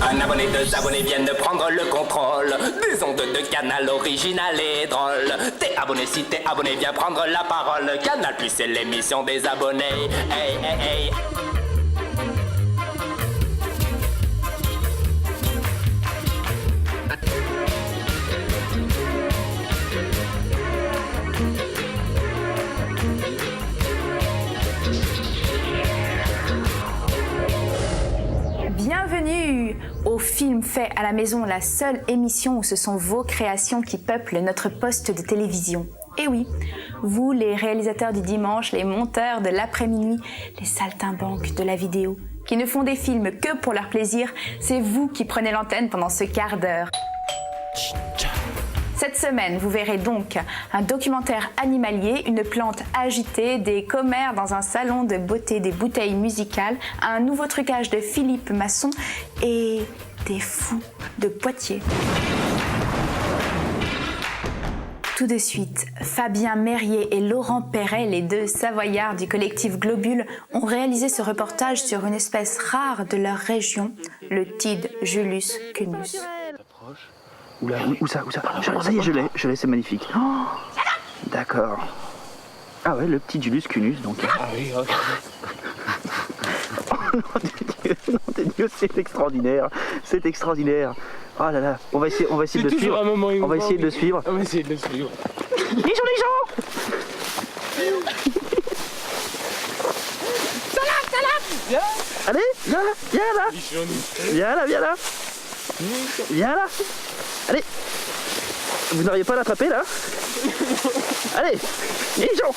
Un abonné, deux abonnés viennent de prendre le contrôle des ondes de Canal original et drôle. T'es abonné, si t'es abonné, viens prendre la parole. Canal Plus, c'est l'émission des abonnés. Hey, hey, hey. Bienvenue au Film fait à la maison, la seule émission où ce sont vos créations qui peuplent notre poste de télévision. Et oui, vous les réalisateurs du dimanche, les monteurs de l'après-minuit, les saltimbanques de la vidéo, qui ne font des films que pour leur plaisir, c'est vous qui prenez l'antenne pendant ce quart d'heure. Cette semaine, vous verrez donc un documentaire animalier, une plante agitée, des commères dans un salon de beauté, des bouteilles musicales, un nouveau trucage de Philippe Masson et des fous de Poitiers. Tout de suite, Fabien Merrier et Laurent Perret, les deux Savoyards du collectif Globule, ont réalisé ce reportage sur une espèce rare de leur région, le Tide Julius cunus. Oula, où ça ça y est, je l'ai, c'est magnifique. Oh, d'accord. Ah ouais, le petit Julius cunus, donc. Ah oui, ok. Oh non de Dieu, c'est extraordinaire. C'est extraordinaire. Oh là là, on va essayer de le suivre. On va essayer de le suivre. On va essayer de le suivre. Les gens Viens. Allez, viens là. Viens là. Allez. Vous n'auriez pas à l'attraper là? Allez, les gens.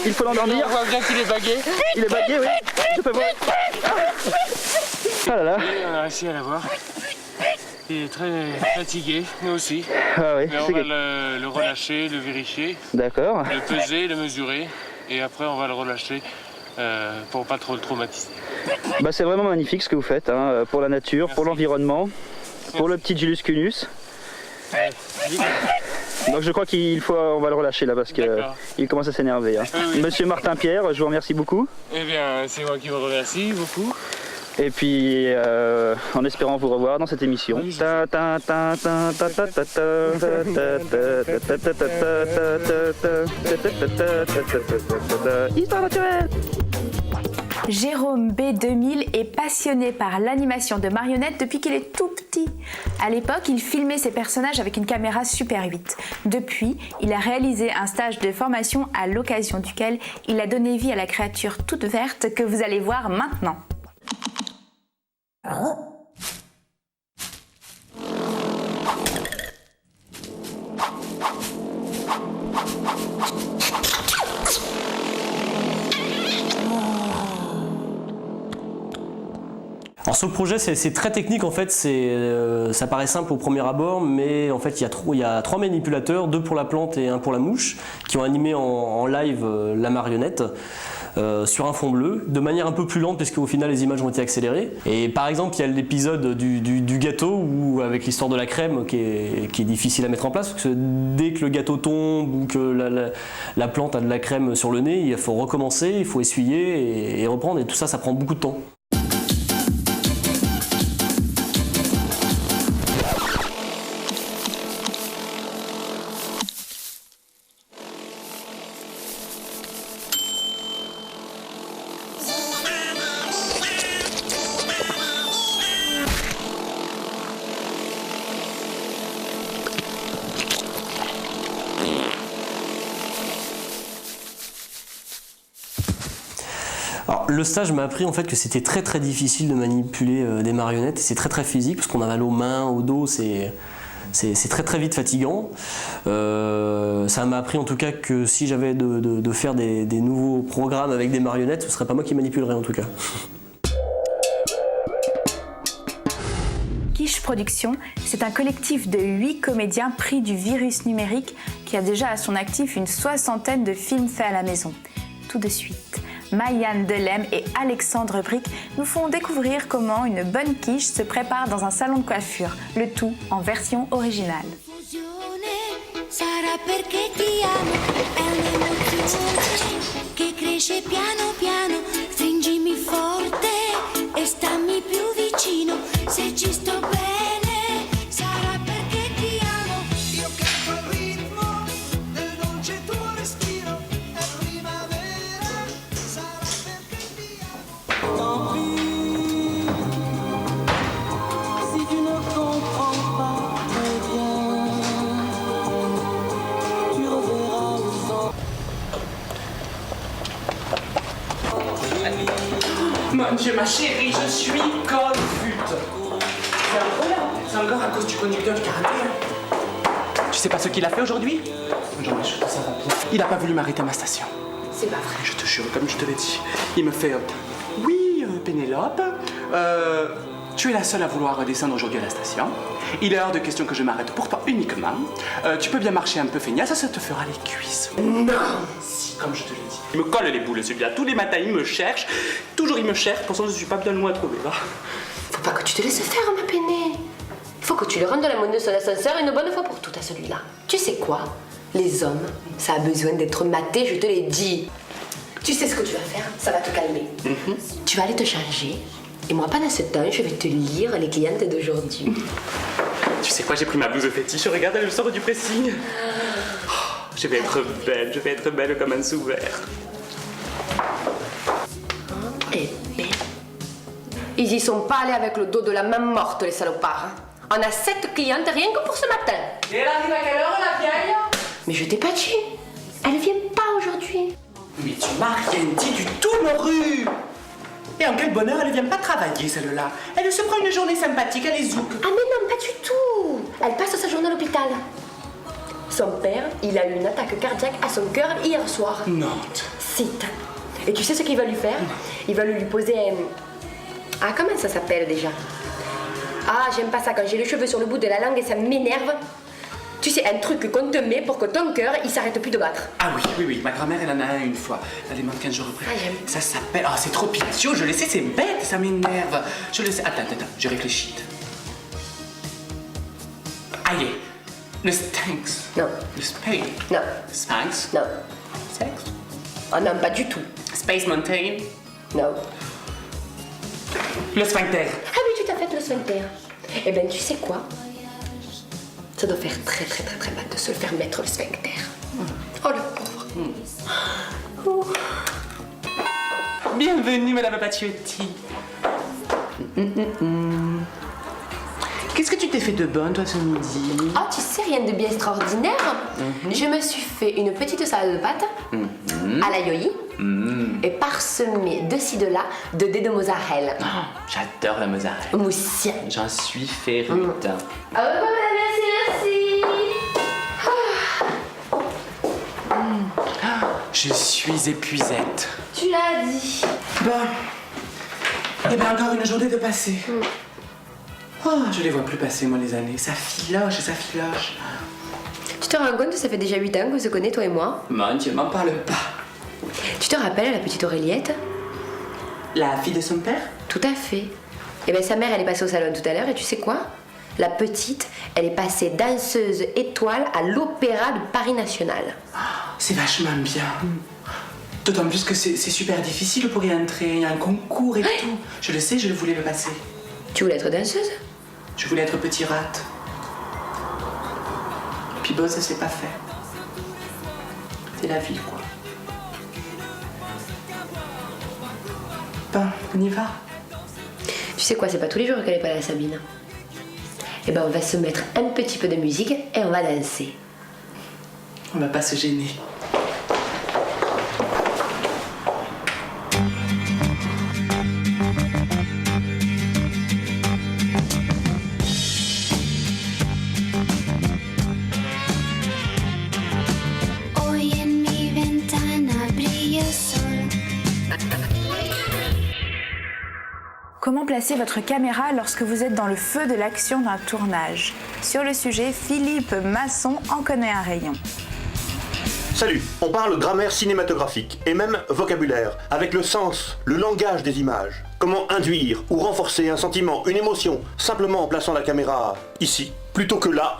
Il faut l'endormir. On voit bien qu'il est bagué. Il est bagué, oui. Je peux voir. Ah là là. Et on a réussi à l'avoir. Il est très fatigué, nous aussi. Ah oui. Mais on va le relâcher, le vérifier. D'accord. Le peser, le mesurer. Et après, on va le relâcher pour pas trop le traumatiser. Bah, c'est vraiment magnifique ce que vous faites, hein, pour la nature, pour l'environnement, pour le petit Julius cunus. Donc je crois on va le relâcher là parce qu'il commence à s'énerver. Hein. Oui. Monsieur Martin Pierre, je vous remercie beaucoup. Eh bien, c'est moi qui vous remercie beaucoup. Et puis, en espérant vous revoir dans cette émission. Histoire naturelle. Jérôme B2000 est passionné par l'animation de marionnettes depuis qu'il est tout petit. À l'époque, il filmait ses personnages avec une caméra Super 8. Depuis, il a réalisé un stage de formation à l'occasion duquel il a donné vie à la créature toute verte que vous allez voir maintenant. Alors ce projet c'est très technique en fait, ça paraît simple au premier abord, mais en fait il y a 3 manipulateurs, 2 pour la plante et 1 pour la mouche, qui ont animé en live la marionnette sur un fond bleu, de manière un peu plus lente puisqu'au final les images ont été accélérées. Et par exemple il y a l'épisode du gâteau, où avec l'histoire de la crème qui est difficile à mettre en place, parce que dès que le gâteau tombe ou que la plante a de la crème sur le nez, il faut recommencer, il faut essuyer et reprendre, et tout ça prend beaucoup de temps. Alors, le stage m'a appris en fait que c'était très difficile de manipuler des marionnettes, et c'est très physique parce qu'on a mal aux mains, au dos, c'est très vite fatigant. Ça m'a appris en tout cas que si j'avais de faire des nouveaux programmes avec des marionnettes, ce serait pas moi qui manipulerais en tout cas. Quiche Productions, c'est un collectif de 8 comédiens pris du virus numérique qui a déjà à son actif une 60aine de films faits à la maison. Tout de suite, Maïanne Delem et Alexandre Bric nous font découvrir comment une bonne quiche se prépare dans un salon de coiffure, le tout en version originale. sarà perché ti amo, è un'emozione che cresce piano piano, stringimi forte e stammi più vicino, se ci sto bene sarà perché ti amo. Io canto al ritmo del dolce tuo respiro, è primavera, sarà perché ti amo. Tant pis, si tu ne comprends pas très bien, tu reverras au fond. Mon Dieu, ma chérie, je suis confute. C'est incroyable. C'est encore à cause du conducteur du karaté. Tu sais pas ce qu'il a fait aujourd'hui? Jean-Michel, ça va bien. Il a pas voulu m'arrêter à ma station. C'est pas vrai. Je te jure, comme je te l'ai dit. Il me fait oui, Pénélope, tu es la seule à vouloir descendre aujourd'hui à la station. Il est hors de question que je m'arrête pour toi uniquement. Tu peux bien marcher un peu feignasse, ça te fera les cuisses. Non. Si, comme je te l'ai dit. Il me colle les boules, celui-là. Tous les matins, il me cherche. Toujours, il me cherche. Pourtant, je suis pas bien loin à trouver, là. Faut pas que tu te laisses faire, ma peinée. Faut que tu le rendes dans la monnaie sur l'ascenseur une bonne fois pour toutes à celui-là. Tu sais quoi? Les hommes, ça a besoin d'être maté, je te l'ai dit. Tu sais ce que tu vas faire? Ça va te calmer. Tu vas aller te changer. Et moi, pendant ce temps, je vais te lire les clientes d'aujourd'hui. Tu sais quoi, j'ai pris ma blouse fétiche. Regarde, elle sort du pressing. Oh, je vais être belle comme un sous-vert. Eh ben, ils y sont pas allés avec le dos de la main morte, les salopards. On a 7 clientes rien que pour ce matin. Et elle arrive à quelle heure, la vieille? Mais je t'ai pas dit. Elle vient pas aujourd'hui. Mais tu m'as rien dit du tout, Moru. Et en quel bonheur, elle vient pas travailler, celle-là. Elle se prend une journée sympathique, elle est zouk. Ah mais non, pas du tout. Elle passe sa journée à l'hôpital. Son père, il a eu une attaque cardiaque à son cœur hier soir. Non. Cite. Et tu sais ce qu'il va lui faire? Il va lui poser un... Ah, comment ça s'appelle déjà? Ah, j'aime pas ça quand j'ai les cheveux sur le bout de la langue et ça m'énerve. Tu sais, un truc qu'on te met pour que ton cœur, il s'arrête plus de battre. Ah oui, ma grand-mère, elle en a un une fois. Elle est morte 15 jours après. Ah, j'aime. Ça s'appelle... Ah, c'est trop pitié, je le sais, c'est bête, ça m'énerve. Je le sais. Attends, je réfléchis. Aïe, le Sphinx. Non. Le Space. Non. Sphinx. Non. Sex. Oh non, pas du tout. Space Mountain. Non. Le sphincter. Ah oui, tout à fait, le sphincter. Eh ben, tu sais quoi? Ça doit faire très mal de se le faire mettre le sphincter. Oh le pauvre. Bienvenue, Madame Paciotti. Qu'est-ce que tu t'es fait de bonne, toi, ce midi? Ah, tu sais, rien de bien extraordinaire. Je me suis fait une petite salade de pâtes à l'ail et parsemée de ci de là de dés de mozzarella. Oh, j'adore la mozzarella. Moussia. J'en suis férite. Ah ouais, merci. Je suis épuisette. Tu l'as dit. Bon. Eh bien, encore une journée de passée. Oh, je les vois plus passer, moi, les années. Ça filoche. Tu te rends compte, ça fait déjà 8 ans qu'on se connaît, toi et moi. Mon Dieu, m'en parle pas. Tu te rappelles la petite Auréliette? La fille de son père? Tout à fait. Eh bien, sa mère, elle est passée au salon tout à l'heure, et tu sais quoi? La petite, elle est passée danseuse étoile à l'Opéra de Paris National. C'est vachement bien. D'autant plus que c'est super difficile pour y entrer. Il y a un concours et tout. Je le sais, je le voulais le passer. Tu voulais être danseuse? Je voulais être petit rat. Puis bon, ça s'est pas fait. C'est la vie, quoi. Bon, on y va. Tu sais quoi, c'est pas tous les jours qu'elle est pas là, Sabine. Eh ben, on va se mettre un petit peu de musique et on va danser. On va pas se gêner. Hoy en mi ventana brilla el sol. Comment placer votre caméra lorsque vous êtes dans le feu de l'action d'un tournage? Sur le sujet, Philippe Masson en connaît un rayon. Salut, on parle grammaire cinématographique et même vocabulaire, avec le sens, le langage des images. Comment induire ou renforcer un sentiment, une émotion, simplement en plaçant la caméra ici, plutôt que là.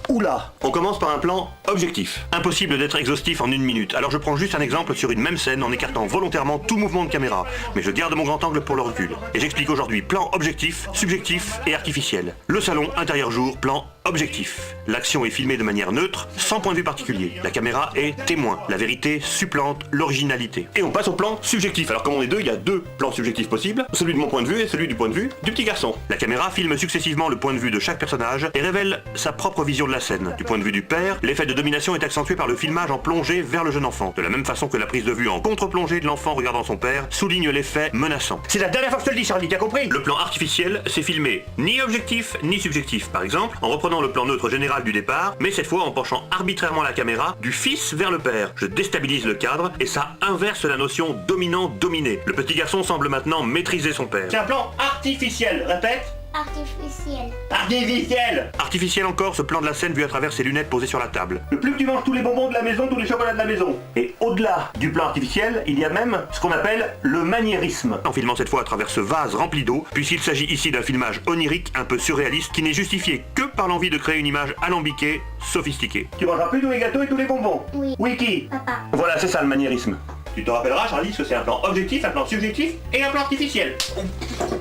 Oula! On commence par un plan objectif. Impossible d'être exhaustif en 1 minute, alors je prends juste un exemple sur une même scène en écartant volontairement tout mouvement de caméra, mais je garde mon grand angle pour le recul. Et j'explique aujourd'hui plan objectif, subjectif et artificiel. Le salon, intérieur jour, plan objectif. L'action est filmée de manière neutre, sans point de vue particulier. La caméra est témoin. La vérité supplante l'originalité. Et on passe au plan subjectif. Alors comme on est deux, il y a 2 plans subjectifs possibles, celui de mon point de vue et celui du point de vue du petit garçon. La caméra filme successivement le point de vue de chaque personnage et révèle sa propre vision de la scène. Du point de vue du père, l'effet de domination est accentué par le filmage en plongée vers le jeune enfant. De la même façon que la prise de vue en contre-plongée de l'enfant regardant son père souligne l'effet menaçant. C'est la dernière fois que je te le dis, Charlie, t'as compris? Le plan artificiel, c'est filmé ni objectif ni subjectif. Par exemple, en reprenant le plan neutre général du départ, mais cette fois en penchant arbitrairement la caméra du fils vers le père. Je déstabilise le cadre et ça inverse la notion dominant-dominé. Le petit garçon semble maintenant maîtriser son père. C'est un plan artificiel, répète. Artificiel. Artificiel. Artificiel encore, ce plan de la scène vu à travers ses lunettes posées sur la table. Le plus que tu manges tous les bonbons de la maison, tous les chocolats de la maison. Et au-delà du plan artificiel, il y a même ce qu'on appelle le maniérisme. En filmant cette fois à travers ce vase rempli d'eau, puisqu'il s'agit ici d'un filmage onirique, un peu surréaliste, qui n'est justifié que par l'envie de créer une image alambiquée, sophistiquée. Tu mangeras plus tous les gâteaux et tous les bonbons. Oui. Oui, qui? Papa. Voilà, c'est ça le maniérisme. Tu te rappelleras, Charlie, que c'est un plan objectif, un plan subjectif et un plan artificiel.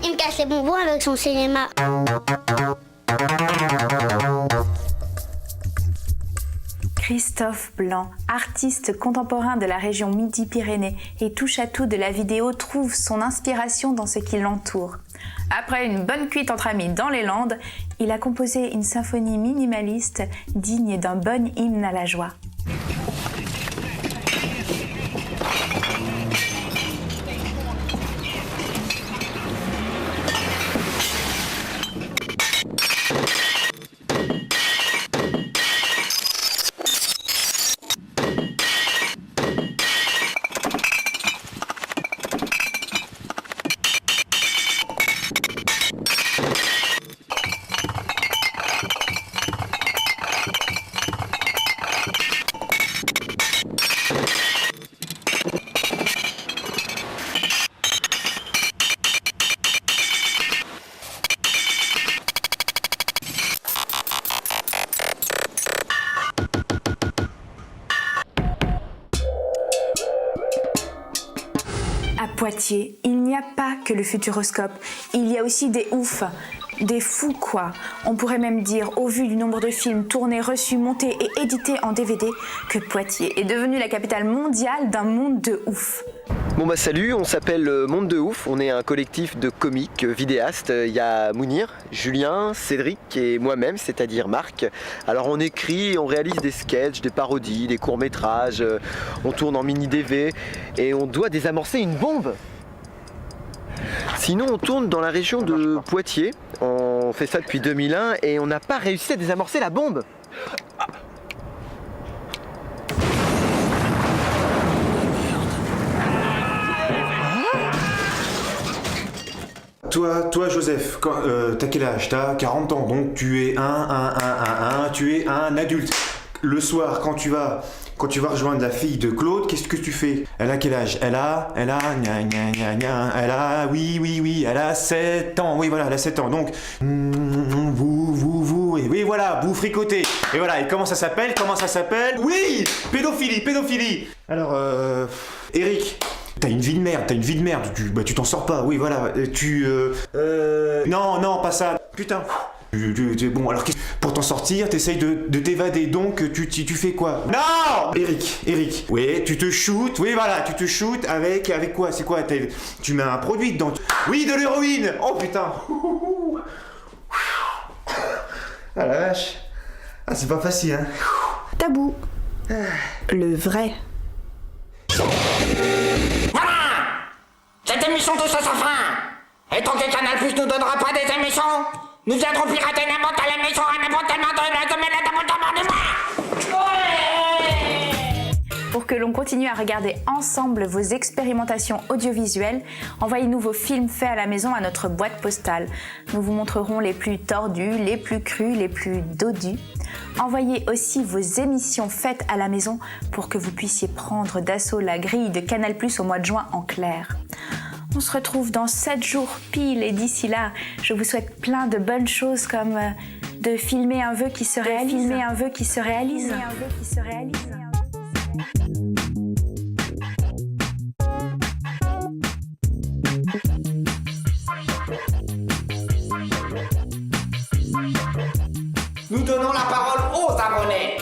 Il me casse les bonbons avec son cinéma. Christophe Blanc, artiste contemporain de la région Midi-Pyrénées et touche-à-tout de la vidéo, trouve son inspiration dans ce qui l'entoure. Après une bonne cuite entre amis dans les Landes, il a composé une symphonie minimaliste digne d'un bon hymne à la joie. À Poitiers, il n'y a pas que le Futuroscope, il y a aussi des oufs, des fous quoi. On pourrait même dire, au vu du nombre de films tournés, reçus, montés et édités en DVD, que Poitiers est devenue la capitale mondiale d'un monde de ouf. Bon bah salut, on s'appelle Monde de Ouf, on est un collectif de comiques, vidéastes. Il y a Mounir, Julien, Cédric et moi-même, c'est-à-dire Marc. Alors on écrit, on réalise des sketchs, des parodies, des courts-métrages, on tourne en mini-DV et on doit désamorcer une bombe. Sinon on tourne dans la région de Poitiers, on fait ça depuis 2001 et on n'a pas réussi à désamorcer la bombe. Toi Joseph, t'as quel âge? T'as 40 ans, donc tu es tu es un adulte. Le soir, quand tu vas rejoindre la fille de Claude, qu'est-ce que tu fais? Elle a quel âge? Elle a, oui, elle a 7 ans, oui voilà, elle a 7 ans, donc, oui voilà, vous fricotez, et voilà, et comment ça s'appelle? Oui, pédophilie. Alors, Eric, t'as une vie de merde, tu t'en sors pas, oui voilà, non, pas ça, putain. Bon alors pour t'en sortir, t'essayes de t'évader, donc tu fais quoi? Non, Eric, oui, tu te shootes, oui voilà, tu te shootes avec quoi? C'est quoi? Tu mets un produit dedans. Oui, de l'héroïne. Oh putain. Ah la vache. Ah c'est pas facile hein. Tabou. Le vrai. Voilà! Cette émission touche à sa fin! Et tant que Canal Plus nous donnera pas des émissions, nous viendrons pirater n'importe quelle émission à n'importe quel moment de la semaine et n'importe quel mois! Pour que l'on continue à regarder ensemble vos expérimentations audiovisuelles, envoyez-nous vos films faits à la maison à notre boîte postale. Nous vous montrerons les plus tordus, les plus crus, les plus dodus. Envoyez aussi vos émissions faites à la maison pour que vous puissiez prendre d'assaut la grille de Canal+ au mois de juin en clair. On se retrouve dans 7 jours pile et d'ici là, je vous souhaite plein de bonnes choses comme de filmer un vœu qui se réalise. Filmer un vœu qui se réalise. Un vœu qui se réalise. Nous donnons la parole aux abonnés.